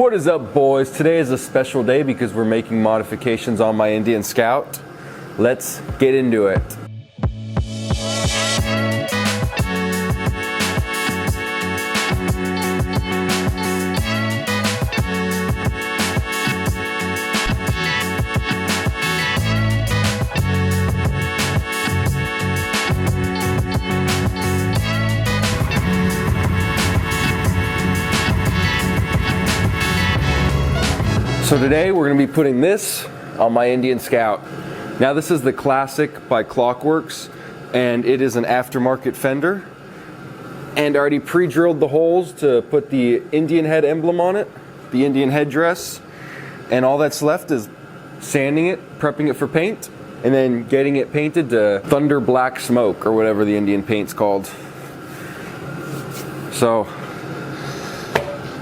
What is up, boys? Today is a special day because we're making modifications on my Indian Scout. Let's get into it. So today we're going to be putting this on my Indian Scout. Now this is the Klassik by Werks, and it is an aftermarket fender. And I already pre-drilled the holes to put the Indian head emblem on it, the Indian headdress. And all that's left is sanding it, prepping it for paint, and then getting it painted to Thunder Black Smoke, or whatever the Indian paint's called. So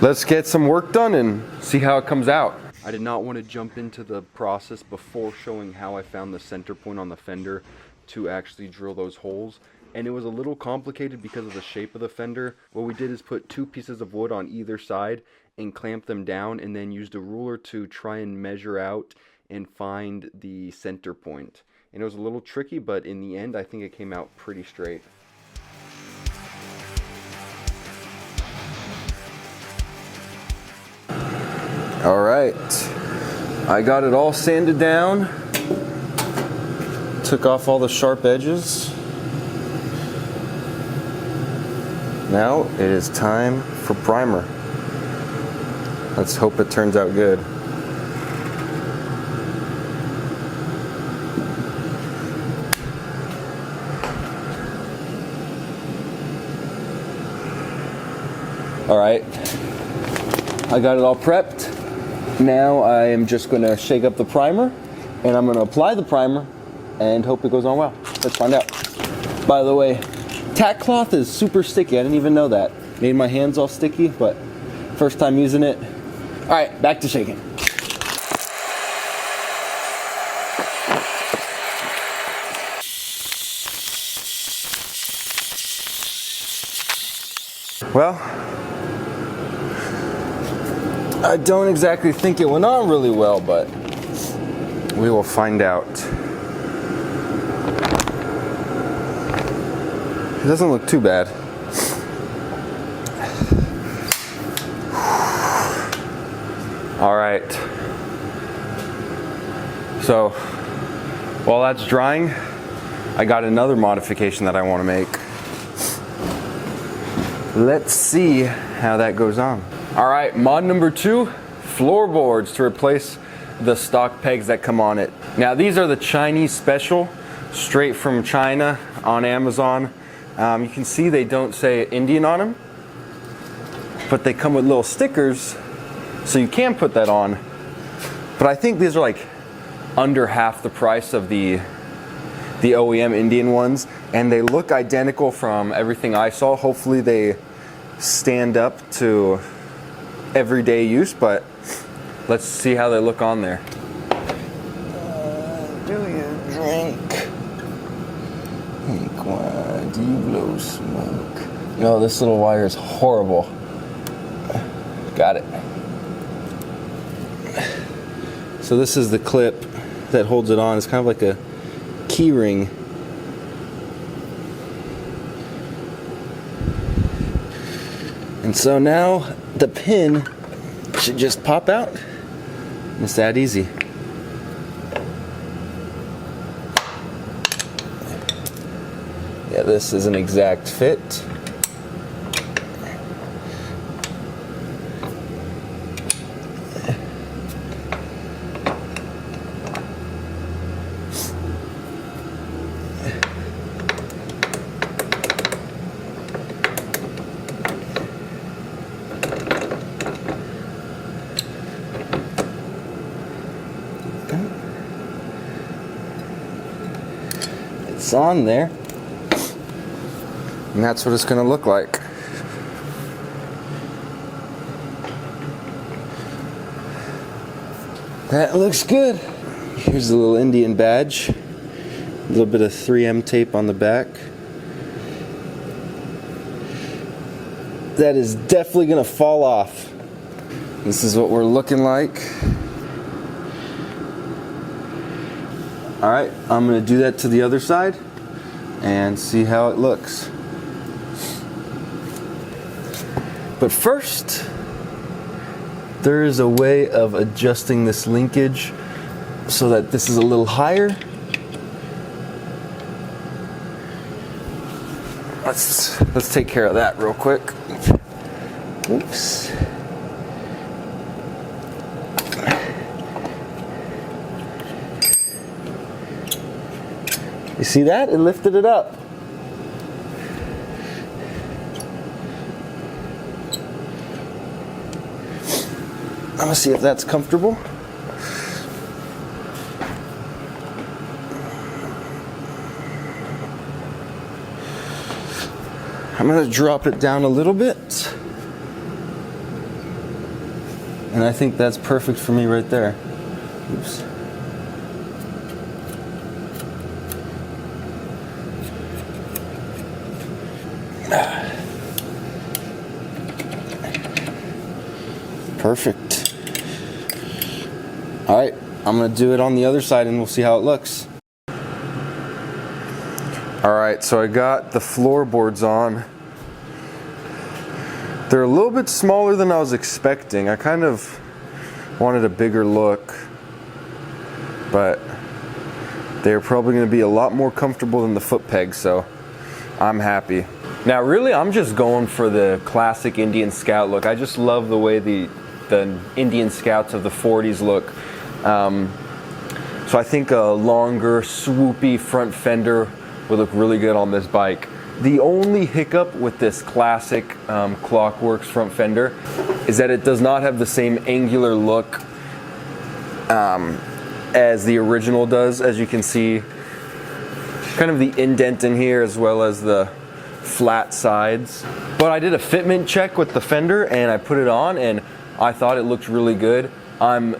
let's get some work done and see how it comes out. I did not want to jump into the process before showing how I found the center point on the fender to actually drill those holes. And it was a little complicated because of the shape of the fender. What we did is put 2 pieces of wood on either side and clamp them down, and then used a ruler to try and measure out and find the center point. And it was a little tricky, but in the end I think it came out pretty straight. All right, I got it all sanded down, took off all the sharp edges. Now it is time for primer. Let's hope it turns out good. All right, I got it all prepped. Now I am just going to shake up the primer, and I'm going to apply the primer and hope it goes on well. Let's find out. By the way, tack cloth is super sticky. I didn't even know that. Made my hands all sticky, but first time using it. All right, back to shaking. Well, I don't exactly think it went on really well, but we will find out. It doesn't look too bad. All right. So while that's drying, I got another modification that I want to make. Let's see how that goes on. All right, mod number 2, floorboards to replace the stock pegs that come on it. Now these are the Chinese special, straight from China on Amazon. You can see they don't say Indian on them, but they come with little stickers, so you can put that on. But I think these are like under half the price of the OEM Indian ones, and they look identical from everything I saw. Hopefully they stand up to everyday use, but let's see how they look on there. Do you drink? Why do you blow smoke? No, this little wire is horrible. Got it. So this is the clip that holds it on. It's kind of like a key ring. And so now the pin should just pop out. It's that easy. Yeah, this is an exact fit. It's on there, and that's what it's going to look like. That looks good. Here's a little Indian badge, a little bit of 3M tape on the back. That is definitely going to fall off. This is what we're looking like. All right, I'm gonna do that to the other side and see how it looks. But first, there is a way of adjusting this linkage so that this is a little higher. Let's take care of that real quick. Oops. You see that? It lifted it up. I'm gonna see if that's comfortable. I'm gonna drop it down a little bit. And I think that's perfect for me right there. Oops. Perfect. All right, I'm gonna do it on the other side and we'll see how it looks. All right, so I got the floorboards on. They're a little bit smaller than I was expecting. I kind of wanted a bigger look, but they're probably gonna be a lot more comfortable than the foot pegs, so I'm happy. Now really, I'm just going for the classic Indian Scout look. I just love the way the Indian Scouts of the 40s look. So I think a longer, swoopy front fender would look really good on this bike. The only hiccup with this classic Klock Werks front fender is that it does not have the same angular look as the original does. As you can see, kind of the indent in here as well as the flat sides. But I did a fitment check with the fender and I put it on and I thought it looked really good. I'm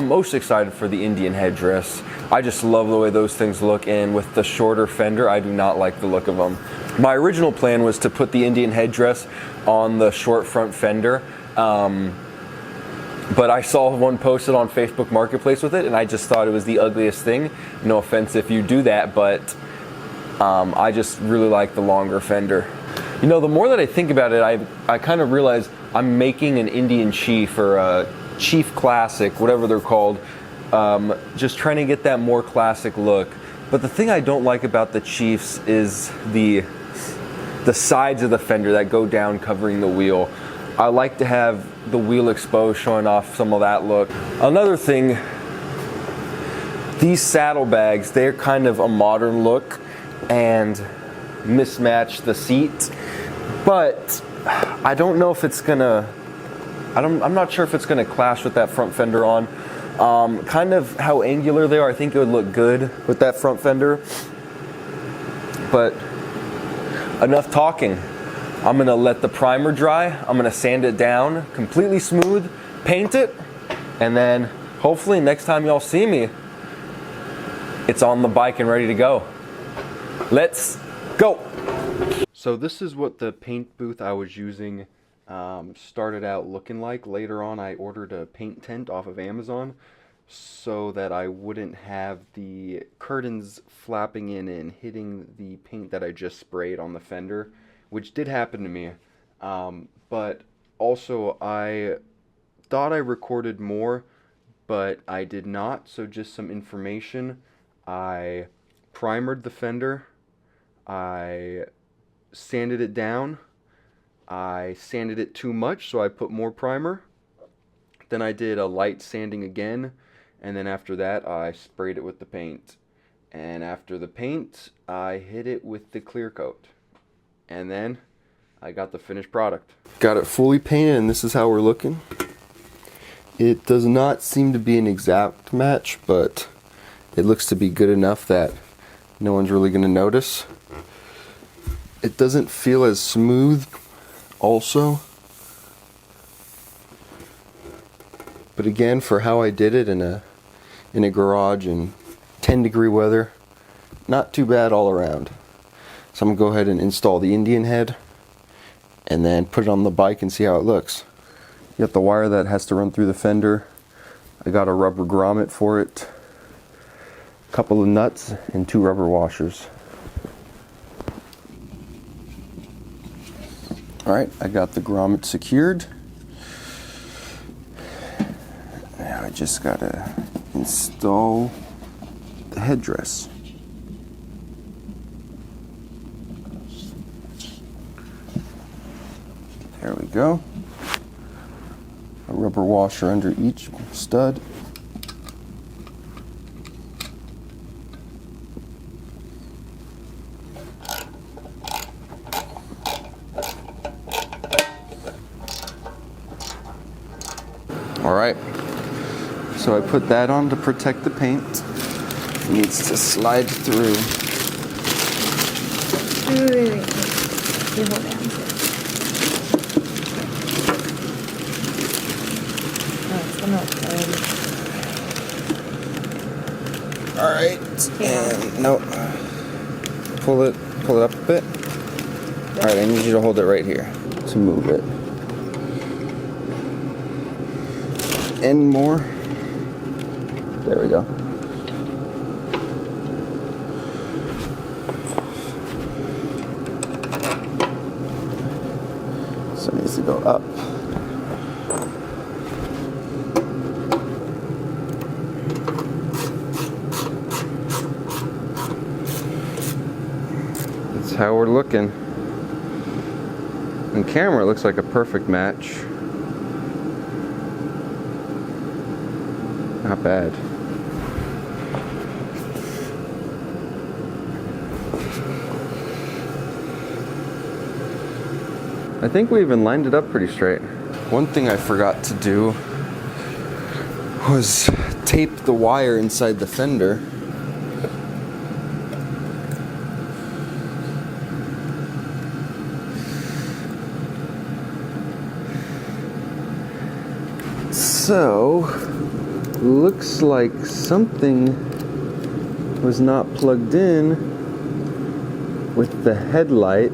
most excited for the Indian headdress. I just love the way those things look, and with the shorter fender, I do not like the look of them. My original plan was to put the Indian headdress on the short front fender, but I saw one posted on Facebook Marketplace with it, and I just thought it was the ugliest thing. No offense if you do that, but I just really like the longer fender. You know, the more that I think about it, I kind of realize I'm making an Indian Chief or a Chief Klassik, whatever they're called, just trying to get that more classic look. But the thing I don't like about the Chiefs is the sides of the fender that go down covering the wheel. I like to have the wheel exposed, showing off some of that look. Another thing, these saddlebags, they're kind of a modern look and mismatch the seat, but I don't know if it's gonna, I'm not sure if it's gonna clash with that front fender on. Kind of how angular they are, I think it would look good with that front fender. But enough talking. I'm gonna let the primer dry. I'm gonna sand it down completely smooth, paint it, and then hopefully next time y'all see me, it's on the bike and ready to go. Let's go. So this is what the paint booth I was using started out looking like. Later on, I ordered a paint tent off of Amazon so that I wouldn't have the curtains flapping in and hitting the paint that I just sprayed on the fender, which did happen to me. But also, I thought I recorded more, but I did not. So just some information. I primered the fender. I sanded it down. I sanded it too much, so I put more primer. Then I did a light sanding again, and then after that I sprayed it with the paint. And after the paint, I hit it with the clear coat. And then I got the finished product. Got it fully painted, and this is how we're looking. It does not seem to be an exact match, but it looks to be good enough that no one's really going to notice. It doesn't feel as smooth also, but again, for how I did it in a garage in 10-degree weather, not too bad all around. So I'm gonna go ahead and install the Indian head and then put it on the bike and see how it looks. You got the wire that has to run through the fender. I got a rubber grommet for it, a couple of nuts, and 2 rubber washers. Alright, I got the grommet secured. Now I just gotta install the headdress. There we go. A rubber washer under each stud. All right, so I put that on to protect the paint. It needs to slide through. Wait. You hold it. All right, and no, pull it up a bit. All right, I need you to hold it right here to move it. Any more? There we go. So it needs to go up. That's how we're looking. On camera, it looks like a perfect match. Not bad. I think we even lined it up pretty straight. One thing I forgot to do was tape the wire inside the fender. So, looks like something was not plugged in with the headlight.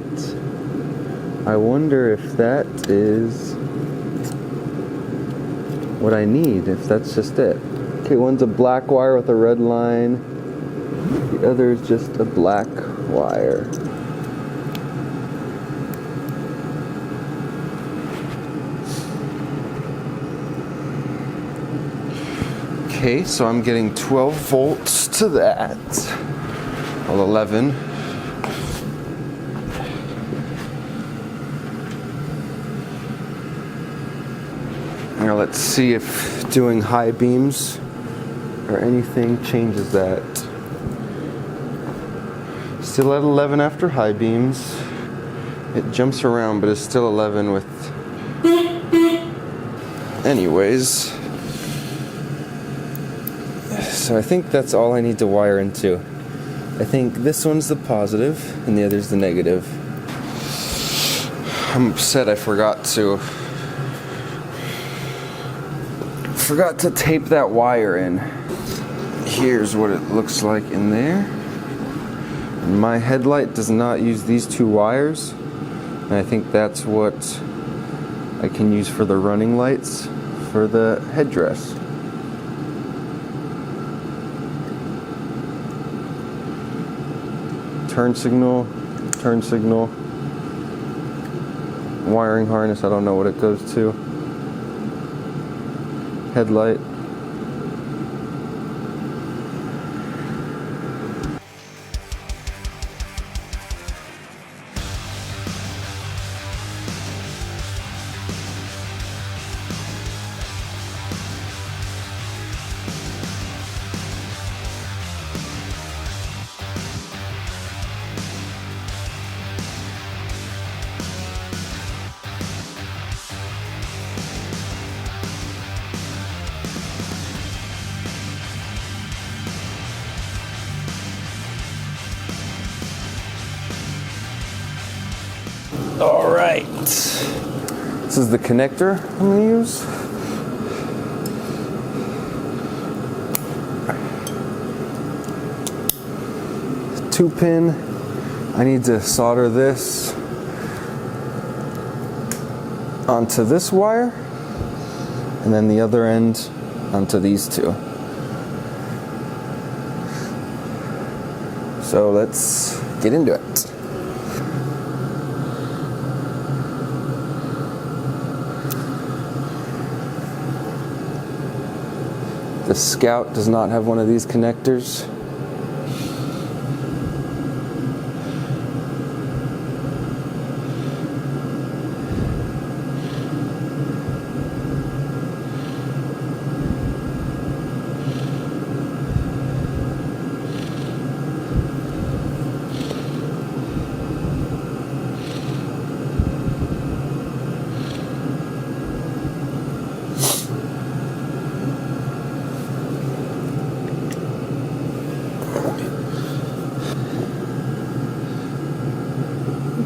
I wonder if that is what I need, if that's just it. Okay, one's a black wire with a red line. The other is just a black wire. Okay, so I'm getting 12 volts to that. Well, 11. Now let's see if doing high beams or anything changes that. Still at 11 after high beams. It jumps around, but it's still 11 with... Anyways. So I think that's all I need to wire into. I think this one's the positive and the other's the negative. I'm upset I forgot to tape that wire in. Here's what it looks like in there. My headlight does not use these 2 wires, and I think that's what I can use for the running lights for the headdress. Turn signal, wiring harness, I don't know what it goes to. Headlight. All right, this is the connector I'm gonna use. Two pin. I need to solder this onto this wire. and then the other end onto these two. So let's get into it. The Scout does not have one of these connectors.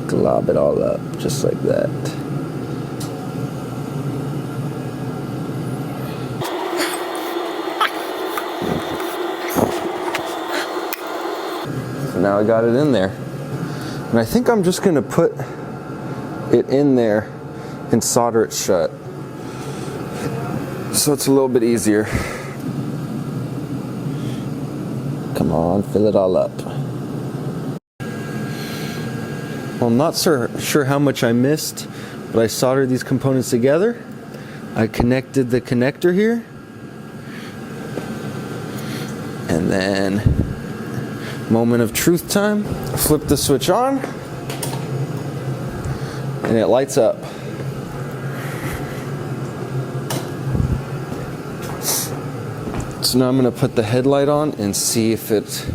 Glob it all up, just like that. So now I got it in there. And I think I'm just gonna put it in there and solder it shut. So it's a little bit easier. Come on, fill it all up. Well, I'm not sure how much I missed, but I soldered these components together. I connected the connector here. And then, moment of truth time. Flip the switch on. And it lights up. So now I'm going to put the headlight on and see if it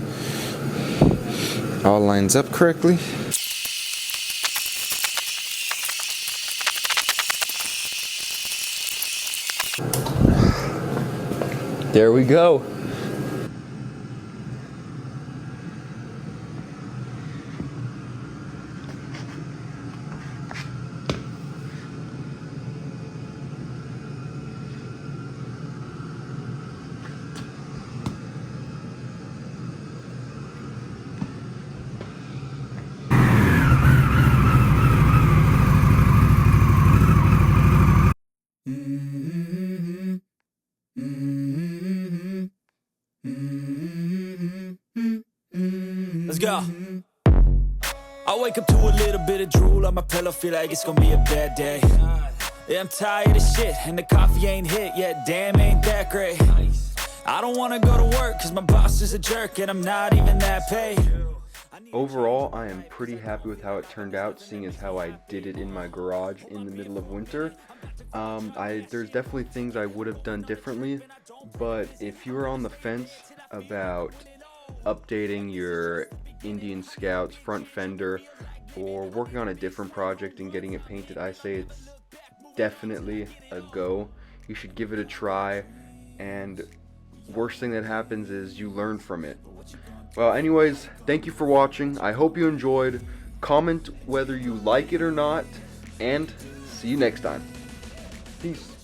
all lines up correctly. There we go. Let's go. I wake up to a little bit of drool on my pillow, feel like it's gonna be a bad day. Yeah, I'm tired of shit, and the coffee ain't hit yet, damn, ain't that great. I don't wanna go to work, cause my boss is a jerk, and I'm not even that paid. Overall, I am pretty happy with how it turned out, seeing as how I did it in my garage in the middle of winter. There's definitely things I would have done differently, but if you were on the fence about updating your Indian Scout's front fender or working on a different project and getting it painted, I say it's definitely a go. You should give it a try, and worst thing that happens is you learn from it. Well, anyways, thank you for watching. I hope you enjoyed. Comment whether you like it or not, and see you next time. Peace.